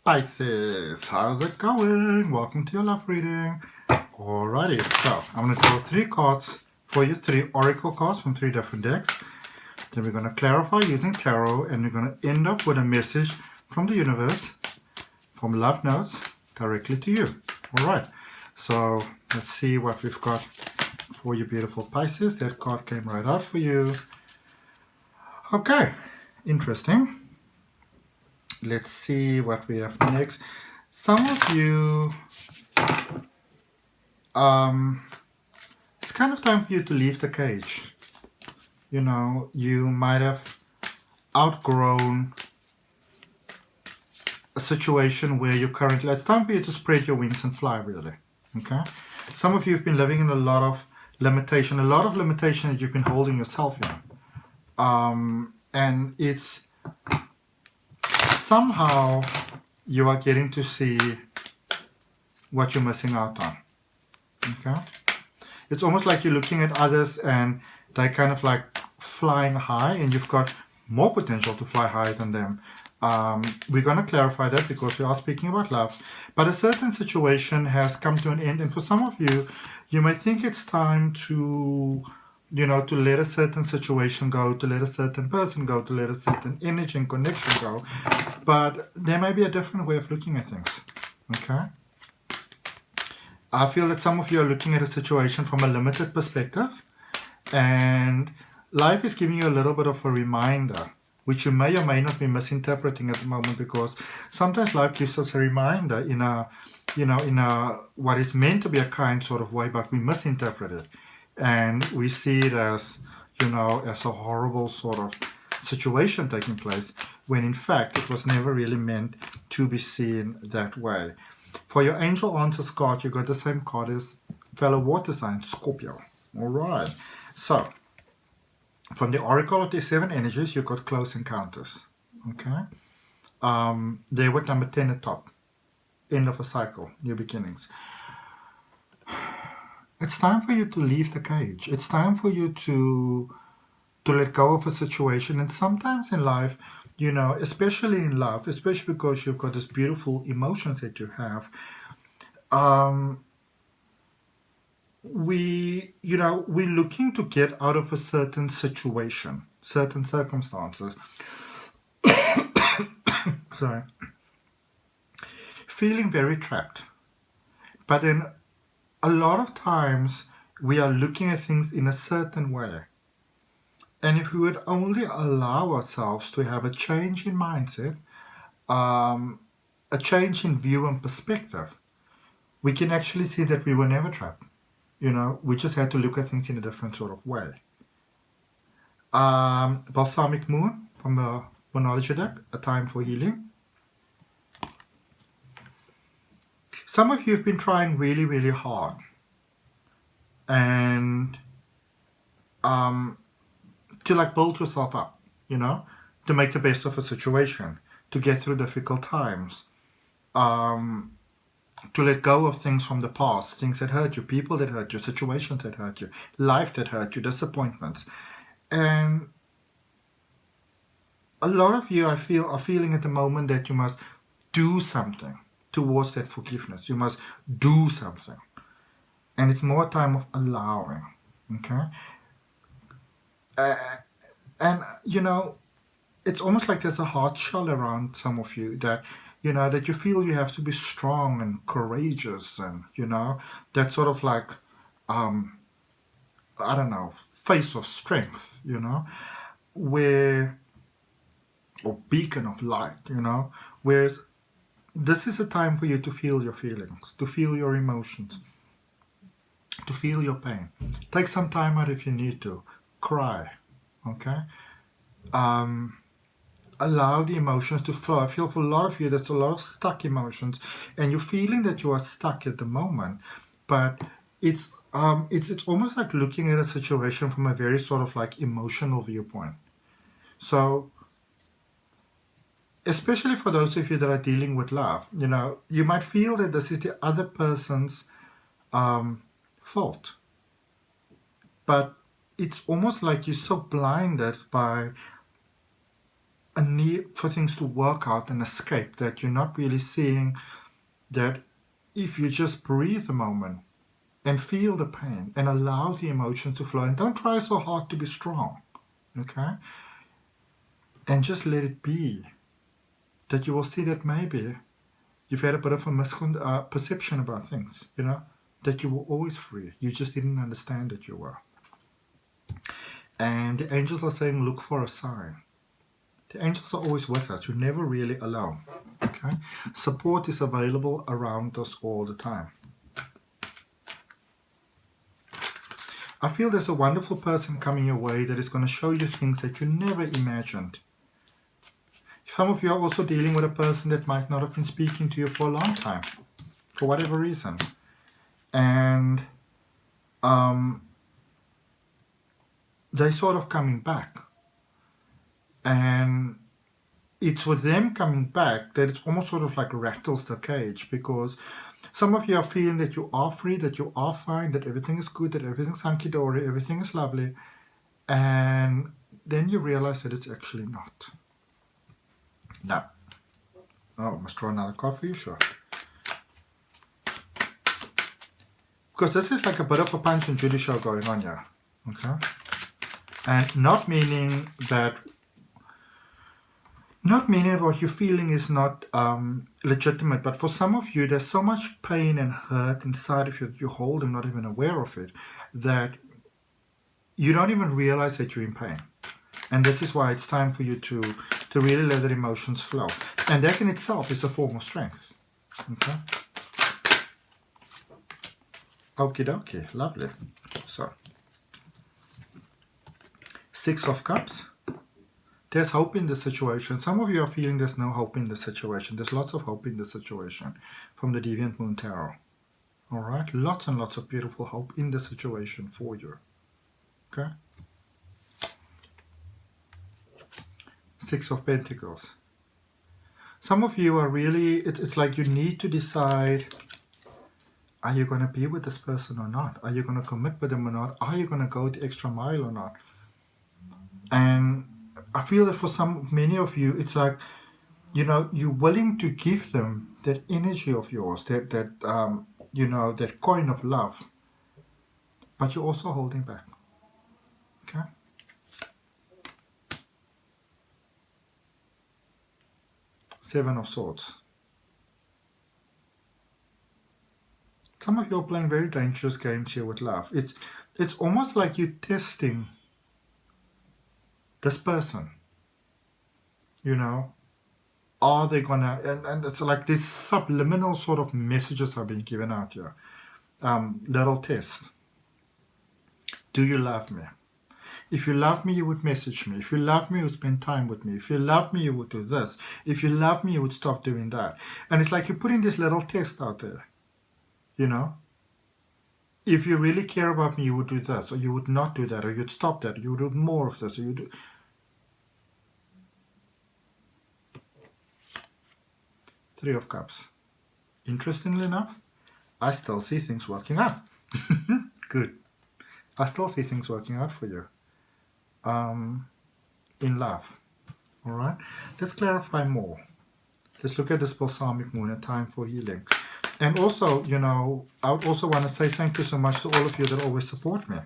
Pisces, how's it going? Welcome to your love reading. Alrighty, so I'm going to draw 3 cards for you, 3 oracle cards from 3 different decks. Then we're going to clarify using tarot, and we're going to end up with a message from the universe, from love notes, directly to you. Alright, so let's see what we've got for you, beautiful Pisces. That card came right out for you. Okay, interesting. Let's see what we have next. Some of you, it's kind of time for you to leave the cage. You know, you might have outgrown a situation where you're currently, it's time for you to spread your wings and fly, really. Okay? Some of you have been living in a lot of limitation that you've been holding yourself in. And it's somehow you are getting to see what you're missing out on. Okay? It's almost like you're looking at others and they're kind of like flying high, and you've got more potential to fly higher than them. We're going to clarify that because we are speaking about love. But a certain situation has come to an end, and for some of you, you may think it's time to, you know, to let a certain situation go, to let a certain person go, to let a certain energy and connection go. But there may be a different way of looking at things. Okay? I feel that some of you are looking at a situation from a limited perspective, and life is giving you a little bit of a reminder, which you may or may not be misinterpreting at the moment, because sometimes life gives us a reminder in a, you know, in a what is meant to be a kind sort of way, but we misinterpret it. And we see it as, you know, as a horrible sort of situation taking place, when in fact it was never really meant to be seen that way. For your angel answers card, you got the same card as fellow water sign, Scorpio. Alright, so from the oracle of the 7 energies, you got close encounters. Okay, there with number 10 at top, end of a cycle, new beginnings. It's time for you to leave the cage. It's time for you to let go of a situation. And sometimes in life, you know, especially in love, especially because you've got this beautiful emotions that you have, we're looking to get out of a certain situation, certain circumstances. Sorry. Feeling very trapped. But then a lot of times we are looking at things in a certain way. And if we would only allow ourselves to have a change in mindset, a change in view and perspective, we can actually see that we were never trapped. You know, we just had to look at things in a different sort of way. Balsamic Moon from the Moonology deck, A Time for Healing. Some of you have been trying really, really hard. And to like build yourself up, you know, to make the best of a situation, to get through difficult times, to let go of things from the past, things that hurt you, people that hurt you, situations that hurt you, life that hurt you, disappointments. And a lot of you, I feel, are feeling at the moment that you must do something towards that forgiveness. You must do something. And it's more time of allowing, okay? And, you know, it's almost like there's a hard shell around some of you that, you know, that you feel you have to be strong and courageous and, you know, that sort of like, I don't know, face of strength, you know, where, or beacon of light, you know, whereas this is a time for you to feel your feelings, to feel your emotions, to feel your pain. Take some time out if you need to. Cry, okay? Allow the emotions to flow. I feel for a lot of you, there's a lot of stuck emotions, and you're feeling that you are stuck at the moment, but it's almost like looking at a situation from a very sort of like emotional viewpoint. So, especially for those of you that are dealing with love, you know, you might feel that this is the other person's fault. But it's almost like you're so blinded by a need for things to work out and escape, that you're not really seeing that if you just breathe a moment and feel the pain and allow the emotions to flow, and don't try so hard to be strong, okay? And just let it be, that you will see that maybe you've had a bit of a misperception about things, you know, that you were always free. You just didn't understand that you were. And the angels are saying, look for a sign. The angels are always with us. You're never really alone, okay? Support is available around us all the time. I feel there's a wonderful person coming your way that is going to show you things that you never imagined. Some of you are also dealing with a person that might not have been speaking to you for a long time, for whatever reason. And they're sort of coming back. And it's with them coming back that it's almost sort of like rattles the cage, because some of you are feeling that you are free, that you are fine, that everything is good, that everything's hunky-dory, everything is lovely. And then you realize that it's actually not. No. Oh, must draw another card for you, sure. Because this is like a bit of a Punch and Judy show going on here. Okay? And not meaning that what you're feeling is not legitimate, but for some of you, there's so much pain and hurt inside of you that you hold and not even aware of it, that you don't even realize that you're in pain. And this is why it's time for you to really let the emotions flow. And that in itself is a form of strength. Okay? Okie dokie, lovely. So, 6 of Cups. There's hope in the situation. Some of you are feeling there's no hope in the situation. There's lots of hope in the situation from the Deviant Moon Tarot. Alright? Lots and lots of beautiful hope in the situation for you. Okay? 6 of Pentacles. Some of you are really, it's like you need to decide, are you going to be with this person or not? Are you going to commit with them or not? Are you going to go the extra mile or not? And I feel that for many of you, it's like, you know, you're willing to give them that energy of yours, that you know, that coin of love, but you're also holding back. Okay? Seven of Swords. Some of you are playing very dangerous games here with love. It's almost like you're testing this person. You know, are they gonna, and it's like these subliminal sort of messages are being given out here. Little test. Do you love me? If you love me, you would message me. If you love me, you would spend time with me. If you love me, you would do this. If you love me, you would stop doing that. And it's like you're putting this little test out there. You know? If you really care about me, you would do this, or you would not do that, or you'd stop that, or you would do more of this, or you do. 3 of Cups. Interestingly enough, I still see things working out. Good. I still see things working out for you. In love. Alright? Let's clarify more. Let's look at this balsamic moon, a time for healing. And also, you know, I would also want to say thank you so much to all of you that always support me.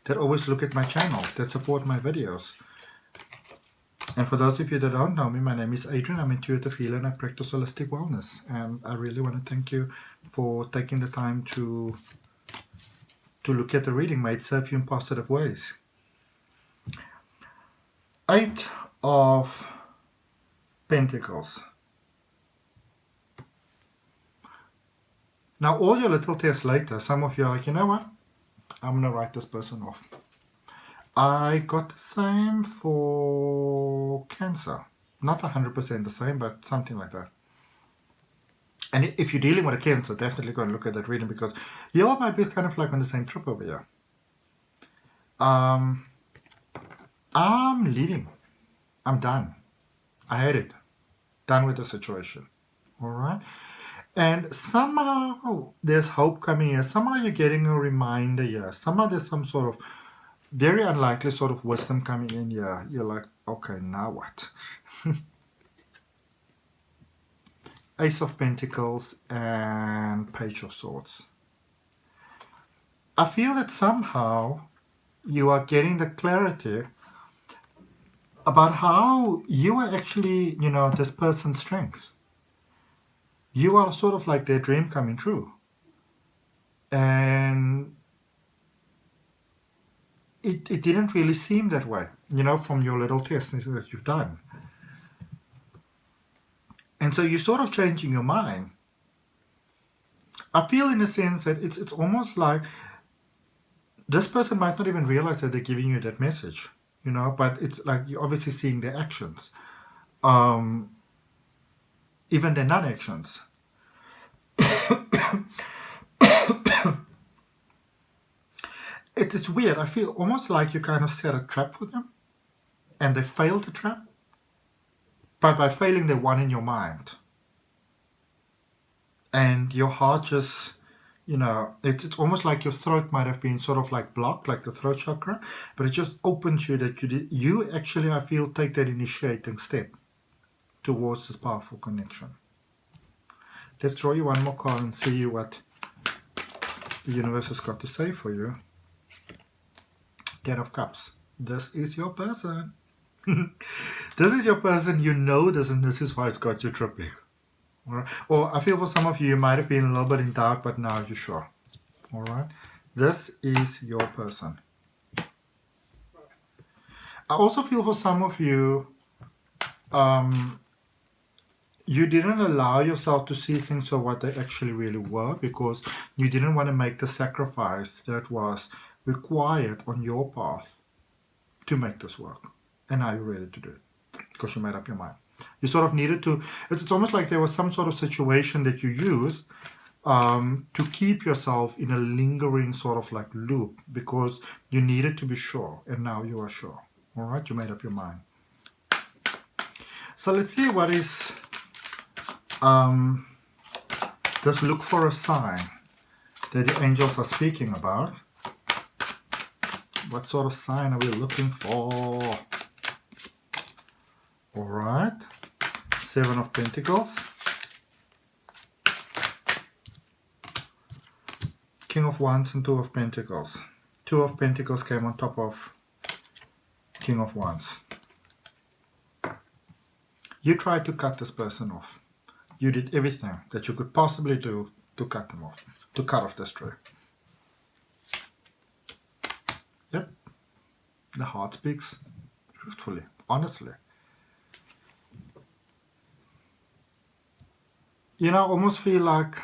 That always look at my channel, that support my videos. And for those of you that don't know me, my name is Adrian. I'm intuitive healer and I practice holistic wellness. And I really want to thank you for taking the time to look at the reading. May it serve you in positive ways. 8 of Pentacles. Now, all your little tests later, some of you are like, you know what? I'm going to write this person off. I got the same for Cancer. Not 100% the same, but something like that. And if you're dealing with a Cancer, definitely go and look at that reading, because you all might be kind of like on the same trip over here. I'm leaving. I'm done. I had it. Done with the situation. Alright? And somehow there's hope coming here. Somehow you're getting a reminder here. Somehow there's some sort of very unlikely sort of wisdom coming in here. You're like, okay, now what? Ace of Pentacles and Page of Swords. I feel that somehow you are getting the clarity about how you are actually, you know, this person's strength. You are sort of like their dream coming true. And it didn't really seem that way, you know, from your little test that you've done. And so you're sort of changing your mind. I feel in a sense that it's almost like this person might not even realize that they're giving you that message, you know, but it's like you're obviously seeing their actions, even their non-actions. It's weird. I feel almost like you kind of set a trap for them and they failed the trap. But by failing, they won in your mind. And your heart just, you know, it's almost like your throat might have been sort of like blocked, like the throat chakra. But it just opens you that you actually, I feel, take that initiating step towards this powerful connection. Let's draw you one more card and see what the universe has got to say for you. Ten of Cups. This is your person. This is your person, you know this, and this is why it's got you tripping. Alright? Or I feel for some of you, you might have been a little bit in doubt, but now you're sure. Alright? This is your person. I also feel for some of you, you didn't allow yourself to see things for what they actually really were because you didn't want to make the sacrifice that was required on your path to make this work. And now you're ready to do it because you made up your mind. You sort of needed to, it's almost like there was some sort of situation that you used to keep yourself in a lingering sort of like loop because you needed to be sure, and now you are sure. All right, you made up your mind. So let's see what is this look for a sign that the angels are speaking about. What sort of sign are we looking for? All right, Seven of Pentacles, King of Wands and Two of Pentacles. Two of Pentacles came on top of King of Wands. You tried to cut this person off. You did everything that you could possibly do to cut them off, to cut off this tree. Yep, the heart speaks truthfully, honestly. You know, I almost feel like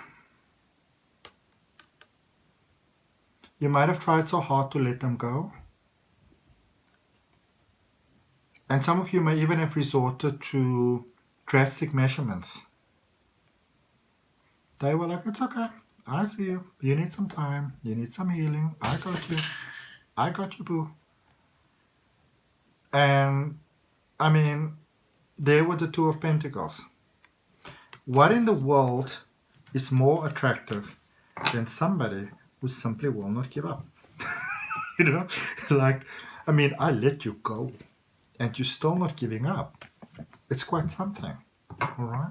you might have tried so hard to let them go. And some of you may even have resorted to drastic measurements. They were like, it's okay, I see you. You need some time, you need some healing. I got you. I got you, boo. And, I mean, there were the Two of Pentacles. What in the world is more attractive than somebody who simply will not give up? You know, like, I mean, I let you go and you're still not giving up. It's quite something, all right?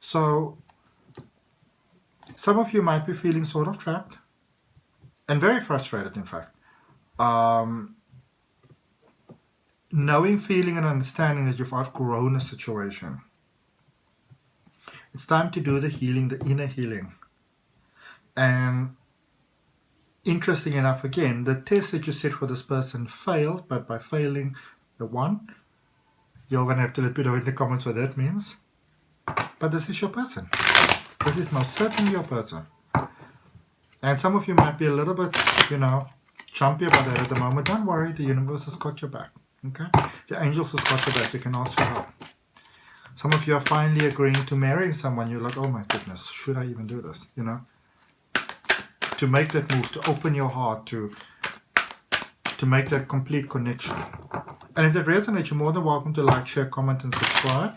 So, some of you might be feeling sort of trapped and very frustrated, in fact. Knowing, feeling, and understanding that you've outgrown a situation. It's time to do the healing, the inner healing. And interesting enough, again, the test that you set for this person failed, but by failing the one, you're going to have to let me know in the comments what that means. But this is your person. This is most certainly your person. And some of you might be a little bit, you know, jumpy about that at the moment. Don't worry, the universe has got your back. Okay? The angels has got your back. You can ask for help. Some of you are finally agreeing to marrying someone. You're like, oh my goodness, should I even do this? You know? To make that move, to open your heart, to make that complete connection. And if that resonates, you're more than welcome to like, share, comment, and subscribe.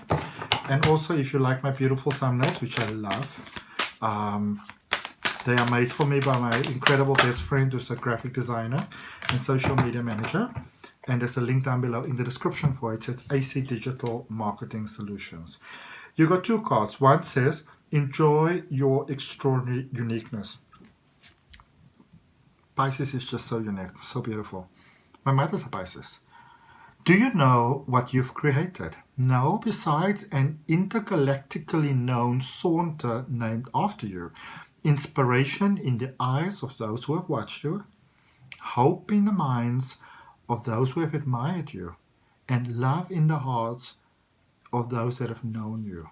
And also, if you like my beautiful thumbnails, which I love, They are made for me by my incredible best friend who's a graphic designer and social media manager. And there's a link down below in the description for it. It says AC Digital Marketing Solutions. You got two cards. One says, enjoy your extraordinary uniqueness. Pisces is just so unique, so beautiful. My mother's a Pisces. Do you know what you've created? No, besides an intergalactically known saunter named after you. Inspiration in the eyes of those who have watched you. Hope in the minds of those who have admired you. And love in the hearts of those that have known you.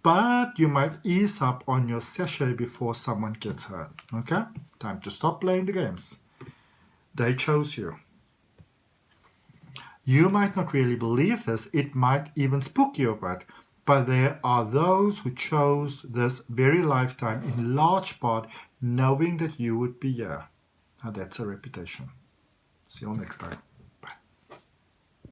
But you might ease up on your sachet before someone gets hurt. Okay? Time to stop playing the games. They chose you. You might not really believe this. It might even spook you a bit. But there are those who chose this very lifetime in large part knowing that you would be here. Now that's a reputation. See you all next time.